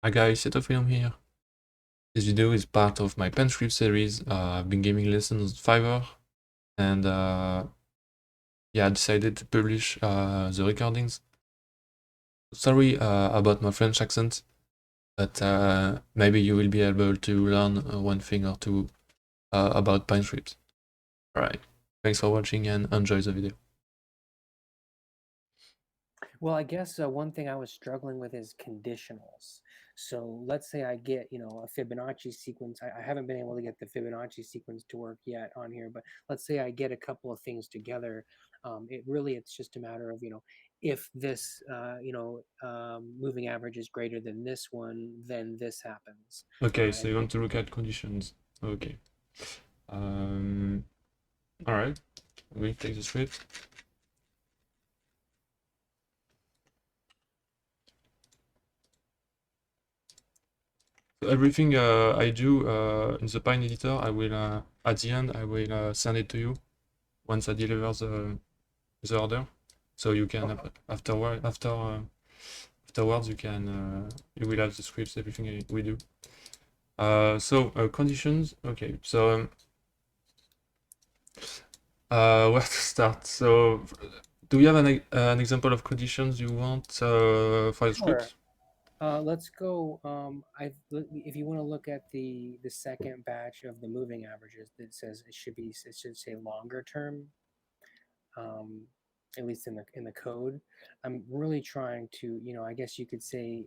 Hi guys, Film here. This video is part of my Pinescript series. I've been giving lessons on Fiverr, and yeah, I decided to publish the recordings. Sorry about my French accent, but maybe you will be able to learn one thing or two about Pinescript. Alright, thanks for watching and enjoy the video. Well, I guess one thing I was struggling with is conditionals. So let's say I get, a Fibonacci sequence. I haven't been able to get the Fibonacci sequence to work yet on here, but let's say I get a couple of things together. It's just a matter of, if this, moving average is greater than this one, then this happens. Okay, so you want to look at conditions. Okay. Alright, I'm going to take the script. So everything I do in the Pine editor, I will at the end I will send it to you once I deliver the order. So you can afterwards you can you will have the scripts, everything we do. Conditions. Okay, so where to start? So do we have an example of conditions you want for the script? Let's go. If you want to look at the second batch of the moving averages, that says it should say longer term. At least in the code, I'm really trying to, I guess you could say,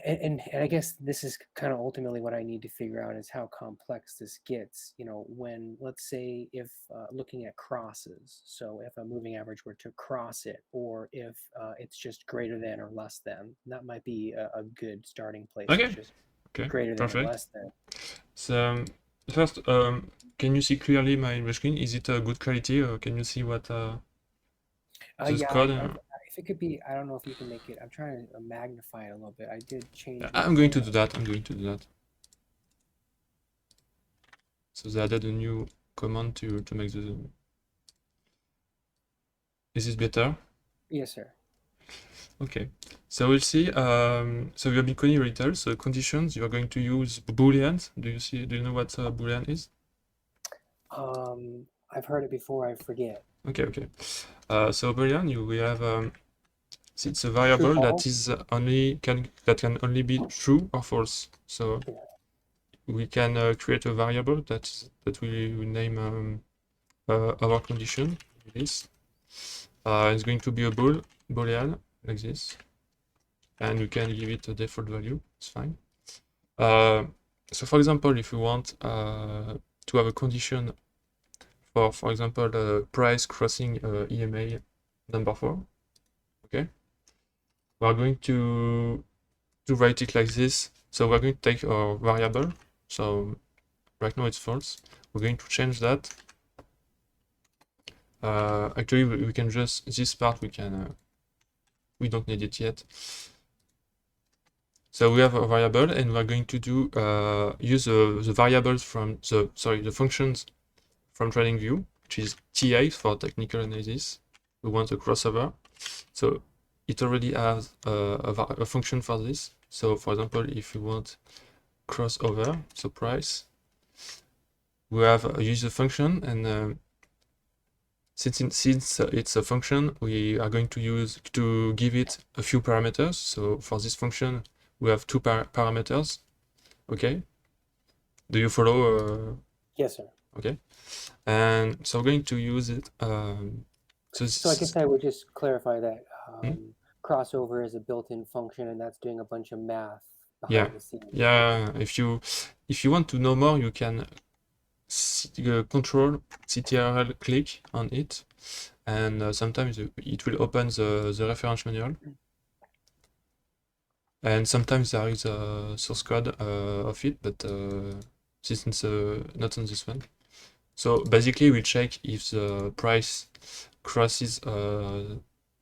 and I guess this is kind of ultimately what I need to figure out is how complex this gets. When, let's say, if looking at crosses, so if a moving average were to cross it, or if it's just greater than or less than, that might be a good starting place. Okay. It's just Okay. greater than or Perfect. less than. So first, can you see clearly my English screen? Is it a good quality? Or can you see what the Yeah, code? if it could be, I don't know if you can make it. I'm trying to magnify it a little bit. I did change my I'm going to camera. do that. I'm going to do that. So they added a new command to make the. Is this better? Yes, sir. Okay. So we'll see. So we have been coding later. So conditions, you are going to use Booleans. Do you know what Boolean is? I've heard it before. I forget. Okay. So Boolean, we have it's a True, variable that false. is that can only be true or false. So Yeah. we can create a variable that we will name our condition. This it's going to be a boolean like this, and you can give it a default value. It's fine. So for example, if you want to have a condition for example, the price crossing EMA number 4, okay, we are going to write it like this. So we're going to take our variable. So right now it's false. We're going to change that. Actually, we can just this part we don't need it yet. So we have a variable, and we're going to do use the variables from the functions from TradingView, which is TA for technical analysis. We want a crossover. So it already has a function for this. So for example, if you want crossover, so price, we have use the function, and since it's a function, we are going to give it a few parameters. So for this function, we have two parameters. Okay. Do you follow? Yes, sir. Okay. And so we're going to use it. So I guess I would just clarify that hmm? crossover is a built-in function, and that's doing a bunch of math Yeah, behind the scenes. yeah. If you want to know more, you can control CTRL click on it, and sometimes it will open the reference manual. And sometimes there is a source code of it, but this is not on this one. So basically, we check if the price crosses the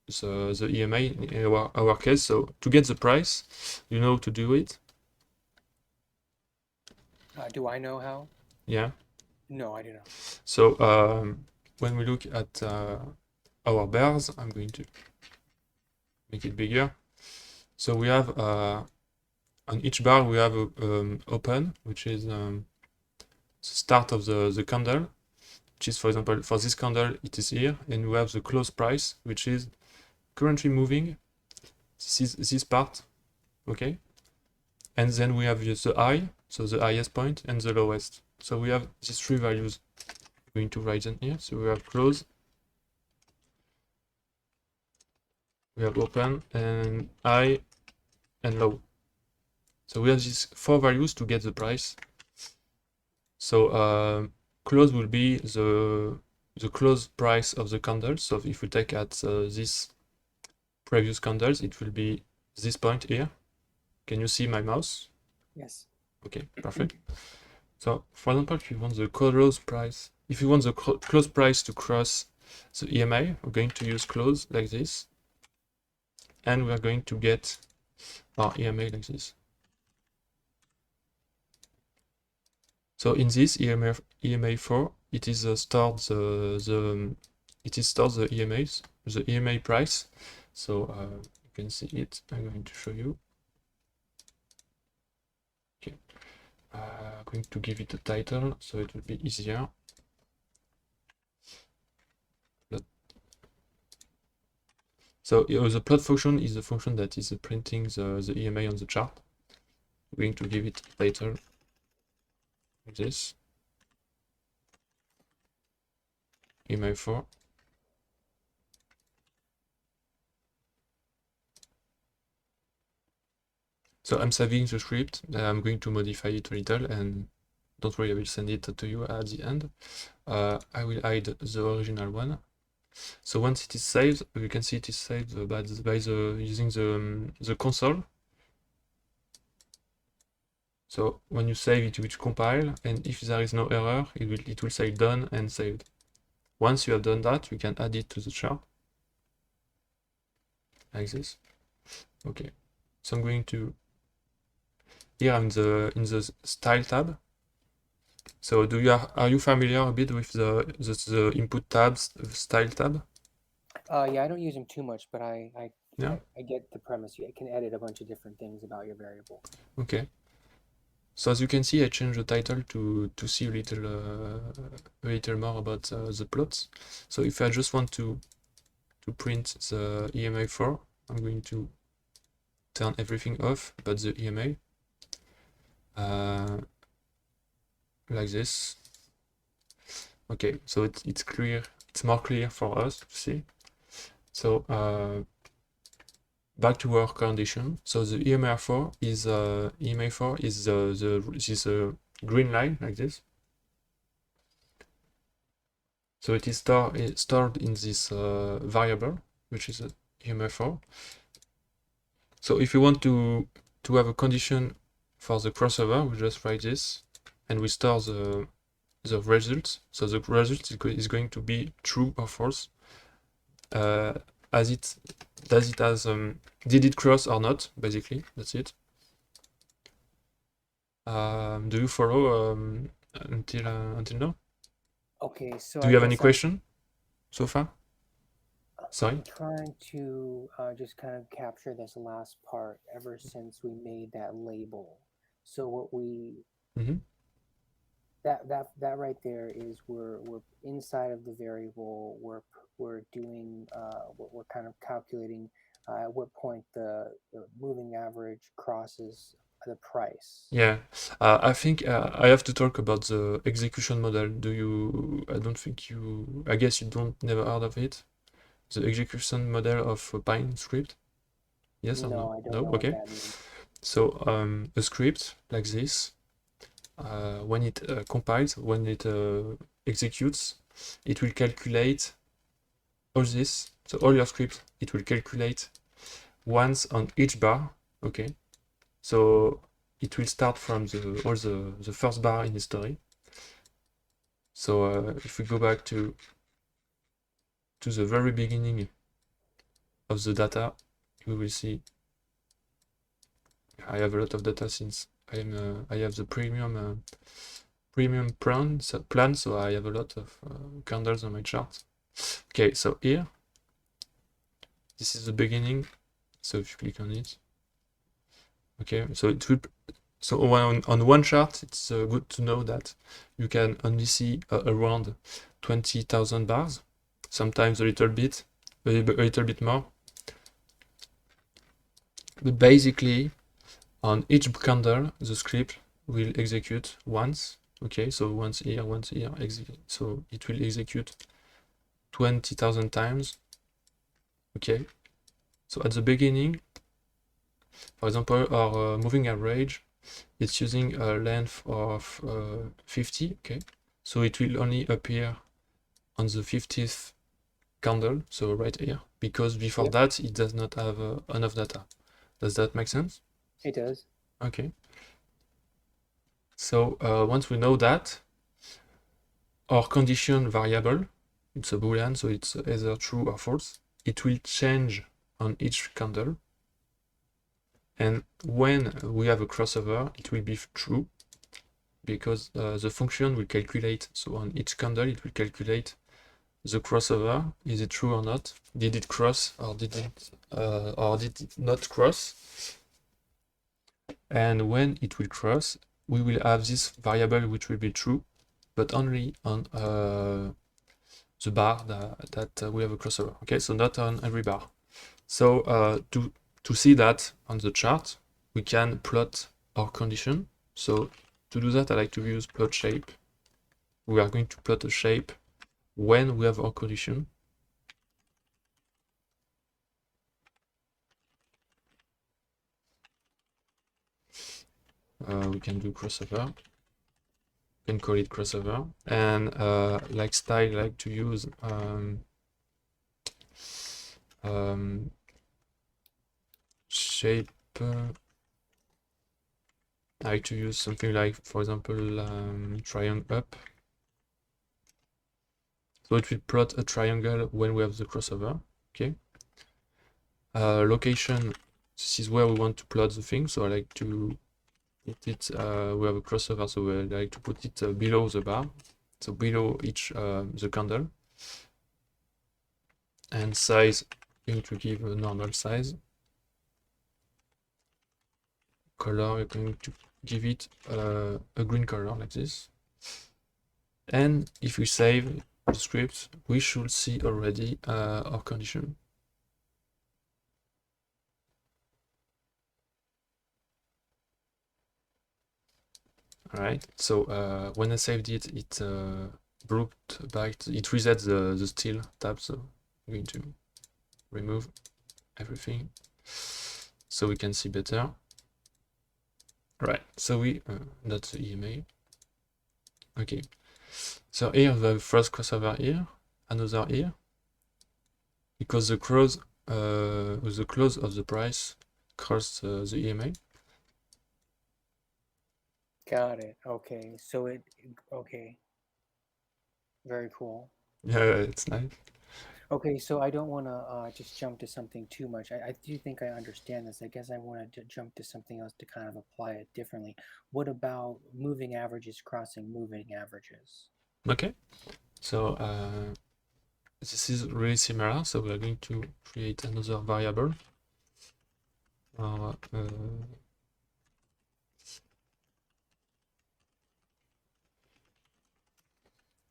EMA in our case. So to get the price, you know to do it. Do I know how? Yeah. No, I do not. So when we look at our bears, I'm going to make it bigger. So we have on each bar we have a open, which is the start of the candle, which is, for example, for this candle it is here, and we have the close price, which is currently moving. This is this part, okay, and then we have the high, so the highest point, and the lowest. So we have these three values. I'm going to write them here. So we have close, we have open, and high and low. So we have these four values to get the price. So close will be the close price of the candle. So if we take at this previous candles, it will be this point here. Can you see my mouse? Yes. Okay, perfect. So for example, if you want the close price, if you want the close price to cross the EMA, we're going to use close like this, and we are going to get our EMA like this. So in this EMA4, it is stored the EMAs, the EMA price. So you can see it. I'm going to show you. Okay, I'm going to give it a title so it will be easier. So the plot function is the function that is printing the EMA on the chart. I'm going to give it a title like this. EMA4. So I'm saving the script. I'm going to modify it a little, and don't worry, I will send it to you at the end. I will hide the original one. So once it is saved, you can see it is saved by using the console. So when you save it will compile, and if there is no error, it will say done and saved. Once you have done that, you can add it to the chart like this. Okay. So I'm going to here in the style tab. So are you familiar a bit with the input tabs, style tab? Yeah, I don't use them too much, but Yeah. I get the premise. You can edit a bunch of different things about your variable. Okay. So as you can see, I changed the title to see a little more about the plots. So if I just want to print the EMA4, I'm going to turn everything off but the EMA. Like this. Okay, so it's clear. It's more clear for us to see. So back to our condition. So the EMA4 is this green line like this. So it is stored in this variable, which is EMA4. So if you want to have a condition for the crossover, we just write this, and we store the result. So the result is going to be true or false, did it cross or not, basically. That's it. Do you follow until now? Okay, so Do you have any question so far? Sorry? I'm trying to just kind of capture this last part ever since we made that label. So what we that right there is we're inside of the variable. We're doing we're kind of calculating at what point the moving average crosses the price. Yeah, I think I have to talk about the execution model. I don't think I guess you don't never heard of it. The execution model of Pinescript. Yes or no? No, I don't No? know what Okay. that means. So a script like this, when it compiles, when it executes, it will calculate all this. So all your scripts, it will calculate once on each bar. Okay. So it will start from the first bar in history. So if we go back to the very beginning of the data, we will see I have a lot of data since I have the premium plan, so I have a lot of candles on my chart. Okay, so here, this is the beginning. So if you click on it, Okay, so it will. So on one chart, it's good to know that you can only see around 20,000 bars, sometimes a little bit more. But basically, on each candle, the script will execute once. Okay, so once here, execute. So it will execute 20,000 times. Okay, so at the beginning, for example, our moving average, it's using a length of 50. Okay, so it will only appear on the 50th candle, so right here, because before that it does not have enough data. Does that make sense? It does. Okay. So once we know that, our condition variable, it's a Boolean, so it's either true or false. It will change on each candle. And when we have a crossover, it will be true because the function will calculate. So on each candle, it will calculate the crossover. Is it true or not? Did it cross or did it not cross? And when it will cross, we will have this variable which will be true, but only on the bar that we have a crossover. Okay, so not on every bar. So to see that on the chart, we can plot our condition. So to do that, I like to use plot shape. We are going to plot a shape when we have our condition. We can do crossover. We can call it crossover. And like style, I like to use shape. I like to use something like, for example, triangle up. So it will plot a triangle when we have the crossover. Okay. Location. This is where we want to plot the thing. So I like to put it. We have a crossover, so I like to put it below the bar. So below each the candle. And size, going to give a normal size. Color, you're going to give it a green color like this. And if we save the script, we should see already our condition. All right. So when I saved it, it brought back. It resets the still tab. So I'm going to remove everything so we can see better. Right, so we that's the EMA. Okay, so here the first crossover here, another here, because the close of the price crossed the EMA. Got it. Okay. So okay. Very cool. Yeah, it's nice. Okay, so I don't want to just jump to something too much. I do think I understand this. I guess I want to jump to something else to kind of apply it differently. What about moving averages crossing moving averages? Okay, so this is really similar. So we're going to create another variable.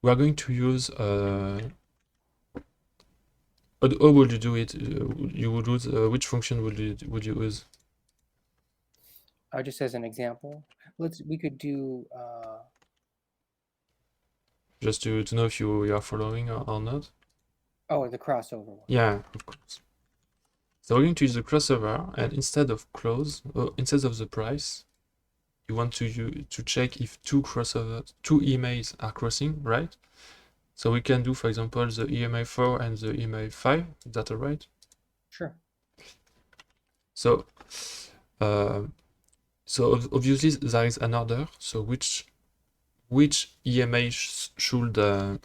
We are going to use how would you do it? You would use which function would you use? Just as an example, we could do Just to know if you are following or not. oh, the crossover one. Yeah, of course. So we're going to use the crossover, and instead of instead of the price, you want to check if two EMAs are crossing, right? So we can do, for example, the EMA 4 and the EMA 5. Is that all right? Sure. So, obviously there is an order. So which EMA should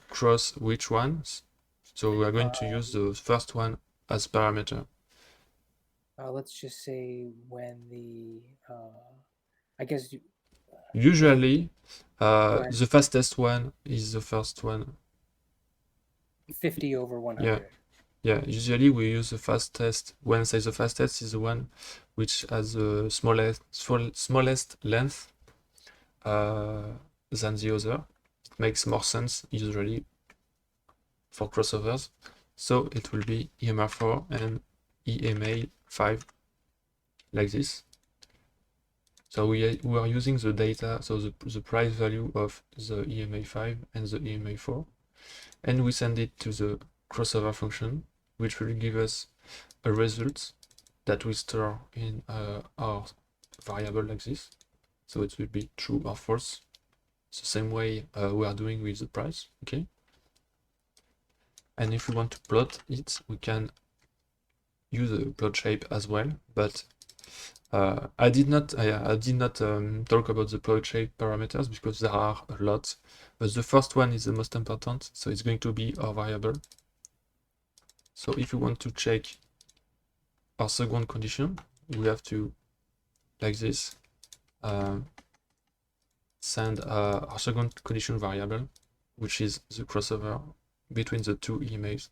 cross which ones? So we are going to use the first one as parameter. Let's just say when I guess Usually, the fastest one is the first one. 50 over 100. Yeah. Yeah, usually we use the fastest. When I say the fastest is the one which has the smallest length than the other. It makes more sense usually for crossovers. So it will be EMR4 and EMA5 like this. So we are using the data, so the price value of the EMA5 and the EMA4, and we send it to the crossover function, which will give us a result that we store in our variable like this. So it will be true or false. It's the same way we are doing with the price, okay? And if we want to plot it, we can use a plot shape as well, but I did not talk about the plot shape parameters because there are a lot, but the first one is the most important, so it's going to be our variable. So if we want to check our second condition, we have to, like this, send our second condition variable, which is the crossover between the two emails.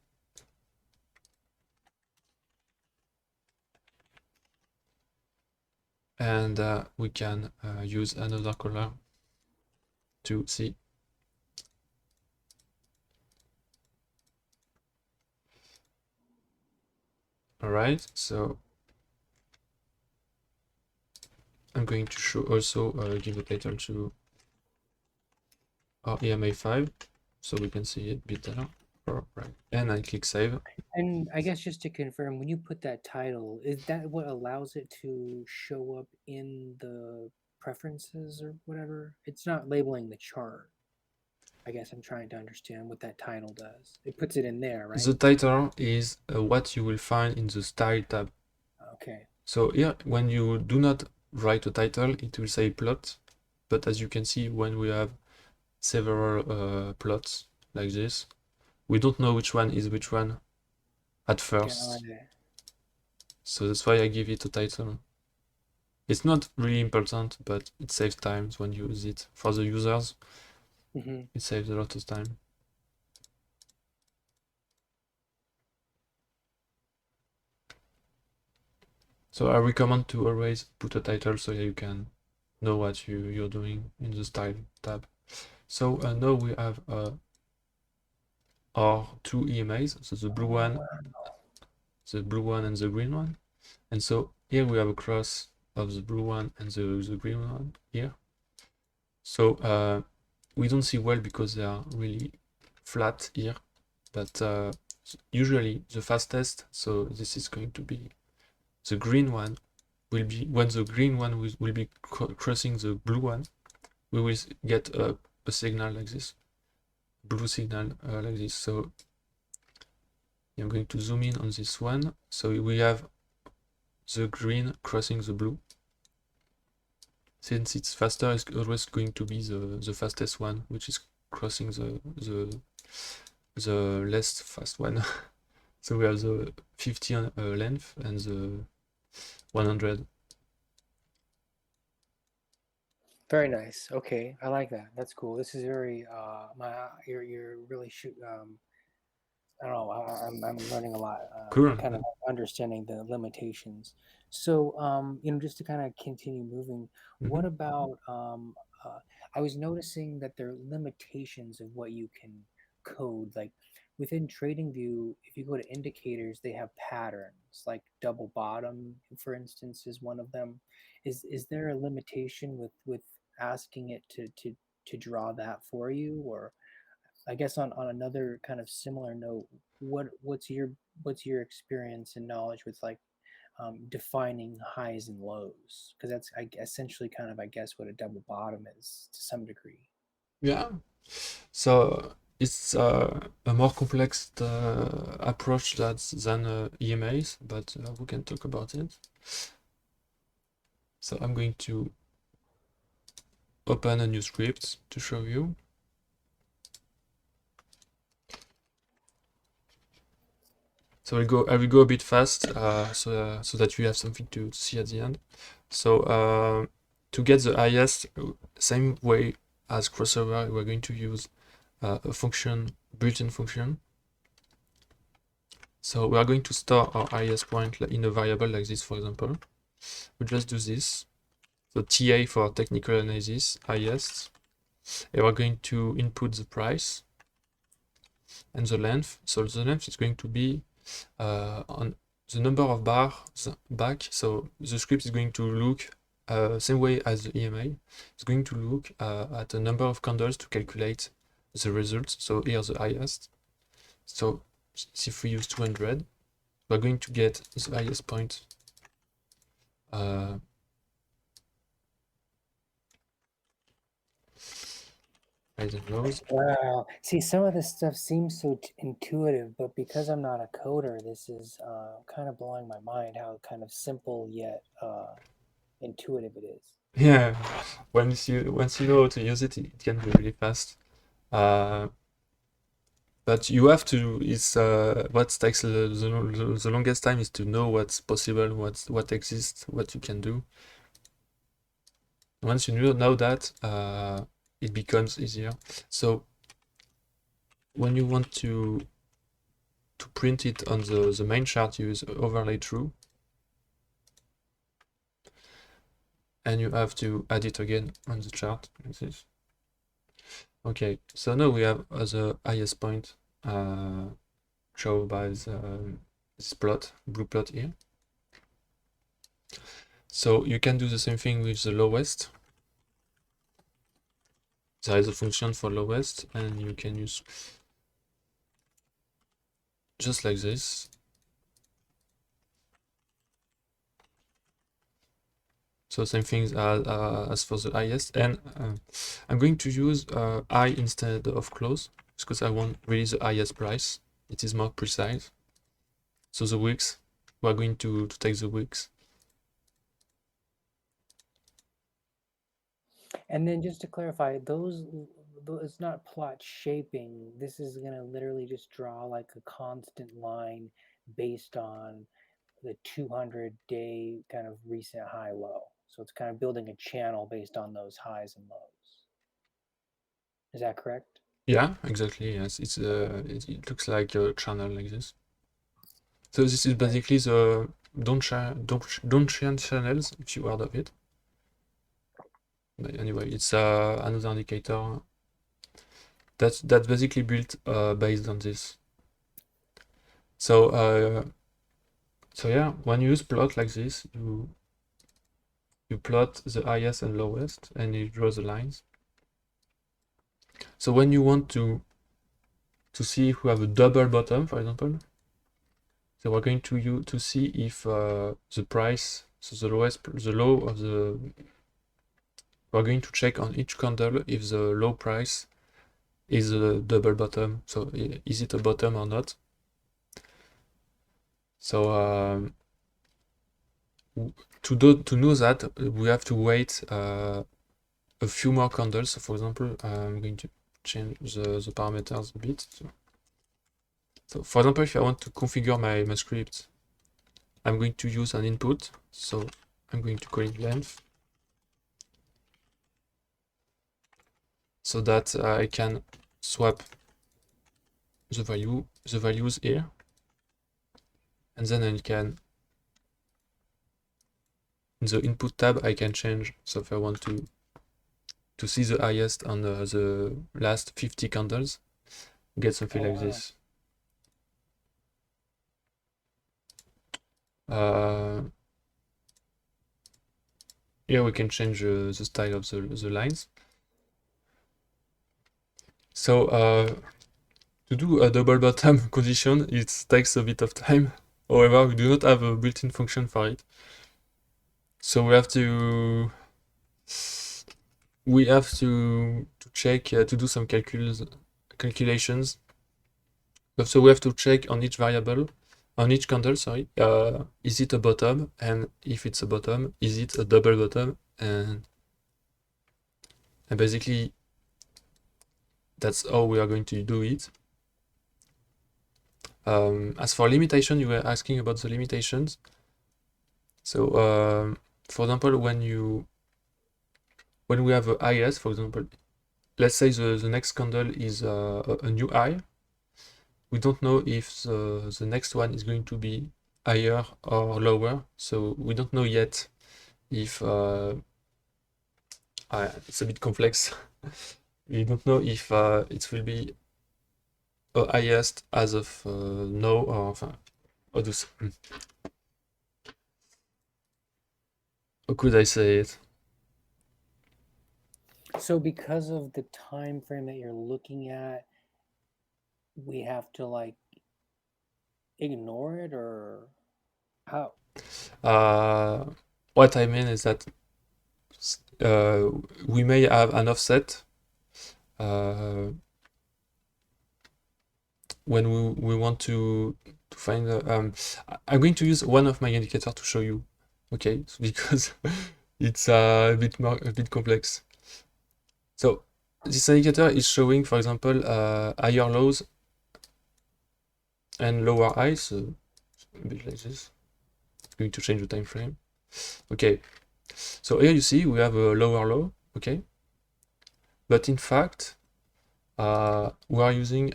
And we can use another color to see. All right, so I'm going to show also give a title to our EMA5 so we can see it better. All right, and I click save. And I guess just to confirm, when you put that title, is that what allows it to show up in the preferences or whatever? It's not labeling the chart. I guess I'm trying to understand what that title does. It puts it in there, right? The title is what you will find in the style tab. Okay. So here, when you do not write a title, it will say plot. But as you can see, when we have several plots like this, we don't know which one is which one at first. So that's why I give it a title. It's not really important, but it saves time when you use it. For the users, it saves a lot of time. So I recommend to always put a title so you can know what you're doing in the style tab. So now we have our two EMAs, so the blue one and the green one. And so here we have a cross of the blue one and the green one here. So we don't see well because they are really flat here, but usually the fastest, so this is going to be the green one, will be when the green one will be crossing the blue one, we will get a signal like this, blue signal like this. So I'm going to zoom in on this one. So we have the green crossing the blue. Since it's faster, it's always going to be the fastest one, which is crossing the less fast one. So we have the 50 length and the 100. Very nice. Okay, I like that. That's cool. This is very you're really I don't know. I'm learning a lot. Cool. Kind of understanding the limitations. So just to kind of continue moving, what about I was noticing that there are limitations of what you can code. Like within TradingView, if you go to indicators, they have patterns. Like double bottom, for instance, is one of them. Is there a limitation with asking it to draw that for you, or I guess on another kind of similar note, what's your experience and knowledge with like defining highs and lows? Because that's essentially kind of I guess what a double bottom is to some degree. Yeah. So it's a more complex approach than EMAs, but we can talk about it. So I'm going to open a new script to show you. So I will go a bit fast so that you have something to see at the end. So to get the highest, same way as crossover, we're going to use a function, built-in function. So we are going to store our highest point in a variable like this, for example. We just do this. So TA for technical analysis, highest. And we're going to input the price and the length. So the length is going to be on the number of bars back. So the script is going to look same way as the EMA. It's going to look at the number of candles to calculate the results. So here's the highest. So if we use 200, we're going to get the highest point highs and lows. Wow. See, some of this stuff seems so intuitive, but because I'm not a coder, this is kind of blowing my mind how kind of simple yet intuitive it is. Yeah, once you know how to use it, it can be really fast. But you have to. It's what takes the longest time is to know what's possible, what exists, what you can do. Once you know that, it becomes easier. So when you want to print it on the main chart, you use overlay true, and you have to add it again on the chart like this. Okay, so now we have the highest point shown by this plot, blue plot here. So you can do the same thing with the lowest. There is a function for lowest, and you can use just like this. So same things as for the highest, and I'm going to use high instead of close because I want really the highest price. It is more precise. So the wicks, we're going to take the wicks. And then just to clarify, those it's not plot shaping. This is going to literally just draw like a constant line based on the 200-day kind of recent high low. So it's kind of building a channel based on those highs and lows. Is that correct? Yeah, exactly. Yes, it looks like a channel like this. So this is basically the don't change channels if you heard of it. But anyway, it's another indicator that's basically built based on this. So so yeah, when you use plot like this, you plot the highest and lowest, and you draw the lines. So when you want to see if we have a double bottom, for example, so we're going to see if the price, so the low of the, we're going to check on each candle if the low price is a double bottom. So is it a bottom or not? So to know that, we have to wait a few more candles. So for example, I'm going to change the parameters a bit. So for example, if I want to configure my script, I'm going to use an input. So I'm going to call it length, so that I can swap the values here, and then I can, in the input tab, I can change. So if I want to see the highest on the last 50 candles, get something like this. Here we can change the style of the lines. So to do a double bottom condition, it takes a bit of time. However, we do not have a built-in function for it. So we have to check to do some calculations. So we have to check on each variable, on each candle, sorry, is it a bottom? And if it's a bottom, is it a double bottom? And basically, that's how we are going to do it. As for limitation, you were asking about the limitations. So for example, when we have a highest, for example, let's say the next candle is a new high. we don't know if the next one is going to be higher or lower. So we don't know yet if it's a bit complex. We don't know if it will be highest as of now, or enfin, how do how could I say it? So because of the time frame that you're looking at, we have to like ignore it, or how? What I mean is that we may have an offset when we want to find I'm going to use one of my indicators to show you, okay, because it's a bit complex. So this indicator is showing, for example, higher lows and lower highs, so a bit like this. It's going to change the time frame. Okay, so here you see we have a lower low, okay, but in fact we are using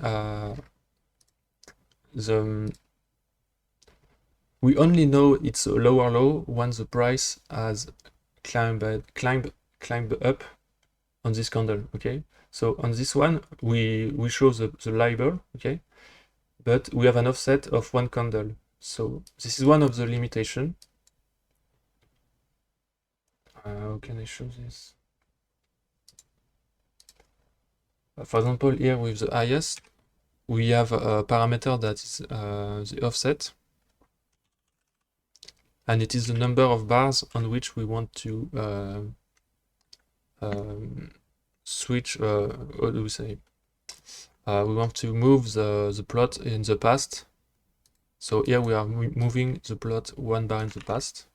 we only know it's a lower low when the price has climbed up on this candle, okay? So on this one, we show the label, okay? But we have an offset of one candle. So this is one of the limitation. How can I show this? For example, here with the highest, we have a parameter that is the offset, and it is the number of bars on which we want to switch, what do we say? We want to move the plot in the past. So here we are moving the plot one bar in the past.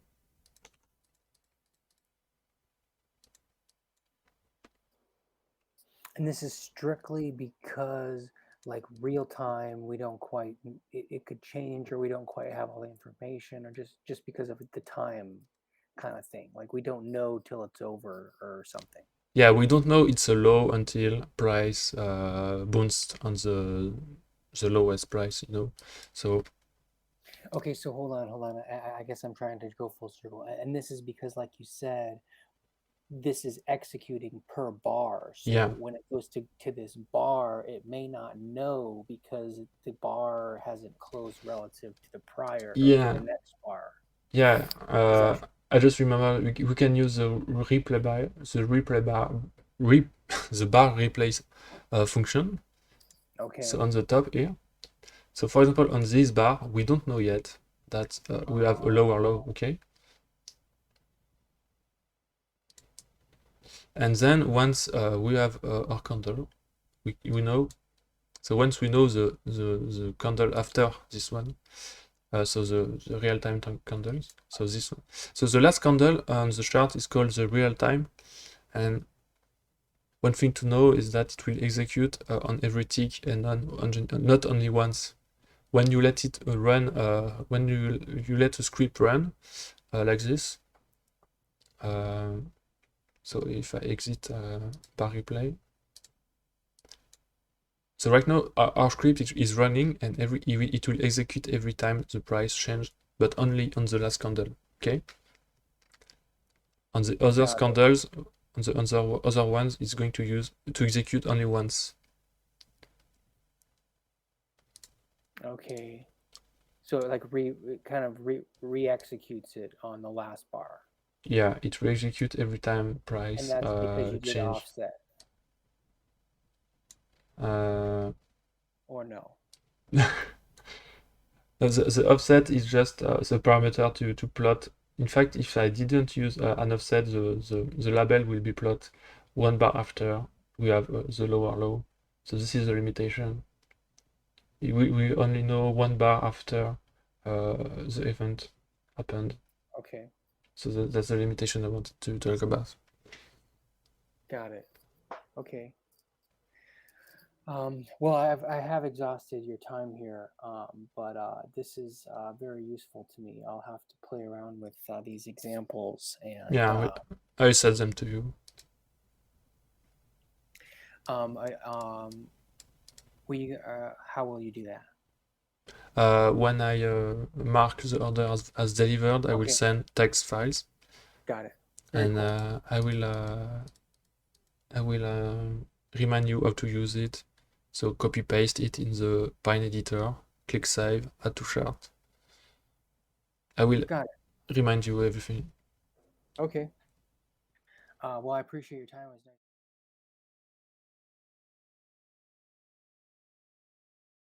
And this is strictly because like real time, we don't quite, it could change, or we don't quite have all the information, or just because of the time kind of thing. Like we don't know till it's over or something. Yeah, we don't know it's a low until price bounced on the lowest price, you know. So Okay, so hold on. I guess I'm trying to go full circle. And this is because, like you said, this is executing per bar. So yeah, when it goes to this bar, it may not know because the bar hasn't closed relative to the prior or to yeah, the next bar. yeah. Is that I just remember we can use the replay bar, the bar replace function. So okay? on the top here. So for example, on this bar, we don't know yet that we have a lower low, okay? And then once we have our candle, we know. So once we know the candle after this one, so the real-time candles, so this one. So the last candle on the chart is called the real-time, and one thing to know is that it will execute on every tick and not only once. When you let it run, when you let a script run like this, so if I exit bar replay, so right now our script is running, and it will execute every time the price changed, but only on the last candle. Okay. On the other Got it. candles, on the other ones, it's going to execute only once. Okay. So it like re-executes it on the last bar. Yeah, it will execute every time And price that's because you did change. offset, Uh, or no? the offset is just the parameter to plot. In fact, if I didn't use an offset, the label will be plot one bar after we have the lower low. So this is the limitation. We only know one bar after the event happened. Okay. So that's the limitation I wanted to talk about. Got it. Okay. Well, I have exhausted your time here, but this is very useful to me. I'll have to play around with these examples, and Yeah, I set them to you. I How will you do that? When I mark the order as delivered, I will Okay, send text files, got it. Very and cool. I will remind you how to use it. So copy paste it in the Pine editor, click save, add to chart. I will Got it. remind you everything. Okay. Well, I appreciate your time. It was nice.